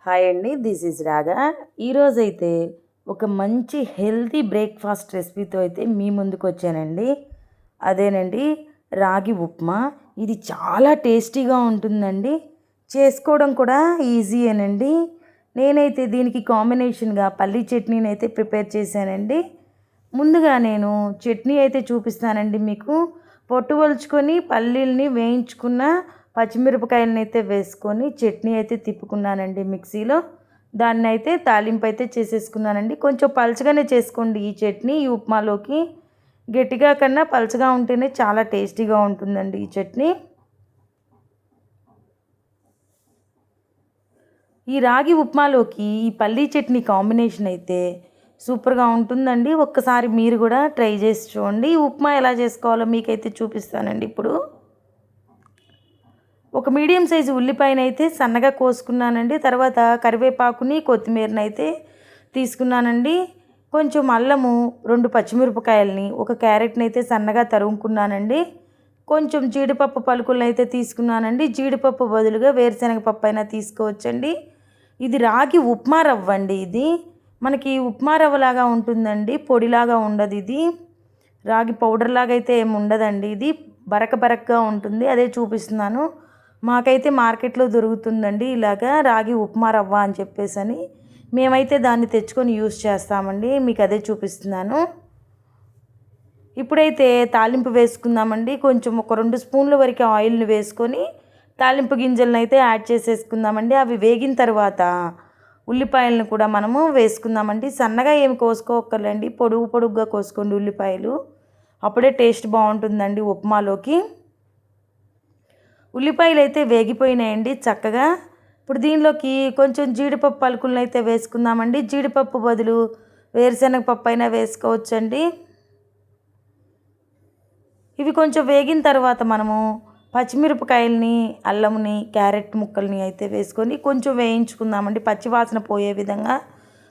Hi అండి, this is రాగా. ఈరోజైతే ఒక మంచి హెల్తీ బ్రేక్ఫాస్ట్ రెసిపీతో అయితే మీ ముందుకు వచ్చానండి. అదేనండి రాగి ఉప్మా. ఇది చాలా టేస్టీగా ఉంటుందండి, చేసుకోవడం కూడా ఈజీయేనండి. నేనైతే దీనికి కాంబినేషన్గా పల్లీ చట్నీని అయితే ప్రిపేర్ చేశానండి. ముందుగా నేను చట్నీ అయితే చూపిస్తానండి మీకు. పొట్టు వలుచుకొని పల్లీల్ని వేయించుకున్న పచ్చిమిరపకాయలని అయితే వేసుకొని చట్నీ అయితే తిప్పుకున్నానండి మిక్సీలో. దాన్ని అయితే తాలింపు అయితే చేసేసుకున్నానండి. కొంచెం పలుచగానే చేసుకోండి ఈ చట్నీ. ఈ ఉప్మాలోకి గట్టిగా కన్నా పలుచగా ఉంటేనే చాలా టేస్టీగా ఉంటుందండి ఈ చట్నీ. ఈ రాగి ఉప్మాలోకి ఈ పల్లీ చట్నీ కాంబినేషన్ అయితే సూపర్గా ఉంటుందండి. ఒక్కసారి మీరు కూడా ట్రై చేసి చూడండి. ఈ ఉప్మా ఎలా చేసుకోవాలో మీకైతే చూపిస్తానండి ఇప్పుడు. ఒక మీడియం సైజు ఉల్లిపాయను అయితే సన్నగా కోసుకున్నానండి. తర్వాత కరివేపాకుని కొత్తిమీరని అయితే తీసుకున్నానండి. కొంచెం అల్లము, 2 పచ్చిమిరపకాయలని, ఒక క్యారెట్ని అయితే సన్నగా తరుముకున్నానండి. కొంచెం జీడిపప్పు పలుకులను అయితే తీసుకున్నానండి. జీడిపప్పు బదులుగా వేరుశనగ పప్పు అయినా తీసుకోవచ్చండి. ఇది రాగి ఉప్మా రవ్వ అండి. ఇది మనకి ఉప్మా రవ్వలాగా ఉంటుందండి, పొడిలాగా ఉండదు. ఇది రాగి పౌడర్ లాగా అయితే ఏమి ఉండదండి. ఇది బరకగా ఉంటుంది, అదే చూపిస్తున్నాను. మాకైతే మార్కెట్లో దొరుకుతుందండి ఇలాగా రాగి ఉప్మా రవ్వ అని చెప్పేసి. మేమైతే దాన్ని తెచ్చుకొని యూస్ చేస్తామండి. మీకు అదే చూపిస్తున్నాను. ఇప్పుడైతే తాలింపు వేసుకుందామండి. కొంచెం ఒక 2 స్పూన్ల వరకు ఆయిల్ని వేసుకొని తాలింపు గింజలను అయితే యాడ్ చేసేసుకుందామండి. అవి వేగిన తర్వాత ఉల్లిపాయలను కూడా మనము వేసుకుందామండి. సన్నగా ఏమి కోసుకోక్కర్లేండి, పొడుగుగా కోసుకోండి ఉల్లిపాయలు. అప్పుడే టేస్ట్ బాగుంటుందండి ఉప్మాలోకి. ఉల్లిపాయలు అయితే వేగిపోయినాయండి చక్కగా. ఇప్పుడు దీనిలోకి కొంచెం జీడిపప్పు పలుకులను అయితే వేసుకుందామండి. జీడిపప్పు బదులు వేరుశనగ పప్పు అయినా వేసుకోవచ్చండి. ఇవి కొంచెం వేగిన తర్వాత మనము పచ్చిమిరపకాయలని, అల్లంని, క్యారెట్ ముక్కల్ని అయితే వేసుకొని కొంచెం వేయించుకుందామండి పచ్చివాసన పోయే విధంగా.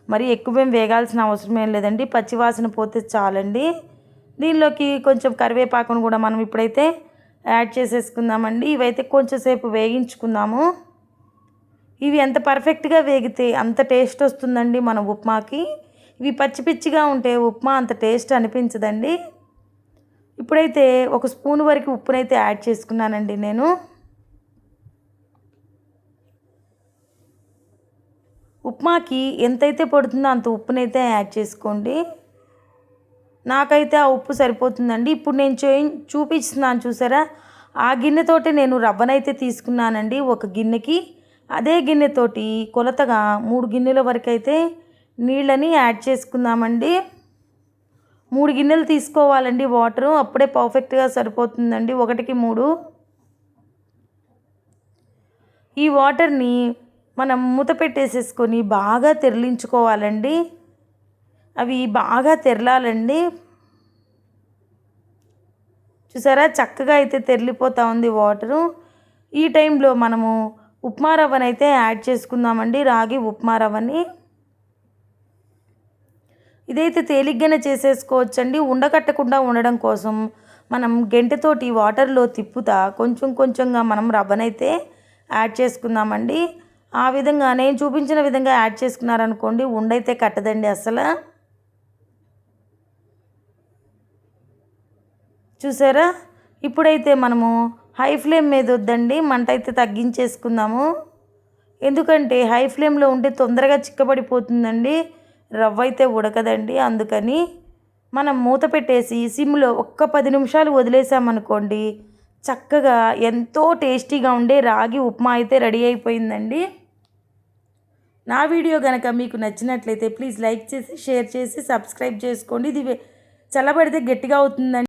మరి ఎక్కువేం వేగాల్సిన అవసరం ఏం లేదండి, పచ్చివాసన పోతే చాలండి. దీనిలోకి కొంచెం కరివేపాకును కూడా మనం ఇప్పుడైతే యాడ్ చేసేసుకుందామండి. ఇవైతే కొంచెం సేపు వేగించుకుందాము. ఇవి ఎంత పర్ఫెక్ట్గా వేగితే అంత టేస్ట్ వస్తుందండి మన ఉప్మాకి. ఇవి పిచ్చిగా ఉంటే ఉప్మా అంత టేస్ట్ అనిపించదండి. ఇప్పుడైతే 1 స్పూన్ వరకు ఉప్పునైతే యాడ్ చేసుకున్నానండి నేను. ఉప్మాకి ఎంతైతే పడుతుందో అంత ఉప్పునైతే యాడ్ చేసుకోండి. నాకైతే ఆ ఉప్పు సరిపోతుందండి. ఇప్పుడు నేను చూపిస్తున్నాను చూసారా, ఆ గిన్నెతోటి నేను రవ్వనైతే తీసుకున్నానండి ఒక గిన్నెకి. అదే గిన్నెతోటి కొలతగా 3 గిన్నెల వరకు అయితే నీళ్ళని యాడ్ చేసుకుందామండి. 3 గిన్నెలు తీసుకోవాలండి వాటరు, అప్పుడే పర్ఫెక్ట్గా సరిపోతుందండి. 1కి 3. ఈ వాటర్ని మనం మూత పెట్టేసేసుకొని బాగా తెరలించుకోవాలండి. అవి బాగా తెరలాలండి. చూసారా, చక్కగా అయితే తెరలిపోతూ ఉంది వాటరు. ఈ టైంలో మనము ఉప్మా రవ్వనైతే యాడ్ చేసుకుందామండి, రాగి ఉప్మా రవ్వని. ఇదైతే తేలిగ్గానే చేసేసుకోవచ్చండి. ఉండకట్టకుండా ఉండడం కోసం మనం గెంటెతోటి వాటర్లో తిప్పుతా కొంచెంగా మనం రవ్వనైతే యాడ్ చేసుకుందామండి. ఆ విధంగా నేను చూపించిన విధంగా యాడ్ చేసుకున్నారనుకోండి, ఉండైతే కట్టదండి అసలు. చూసారా, ఇప్పుడైతే మనము హై ఫ్లేమ్ మీద వద్దండి, మంట అయితే తగ్గించేసుకుందాము. ఎందుకంటే హై ఫ్లేమ్లో ఉంటే తొందరగా చిక్కబడిపోతుందండి, రవ్వ అయితే ఉడకదండి. అందుకని మనం మూత పెట్టేసి సిమ్లో ఒక్క 10 నిమిషాలు వదిలేసామనుకోండి, చక్కగా ఎంతో టేస్టీగా ఉండే రాగి ఉప్మా అయితే రెడీ అయిపోయిందండి. నా వీడియో కనుక మీకు నచ్చినట్లయితే ప్లీజ్ లైక్ చేసి, షేర్ చేసి, సబ్స్క్రైబ్ చేసుకోండి. ఇది చల్లబడితే గట్టిగా అవుతుందండి.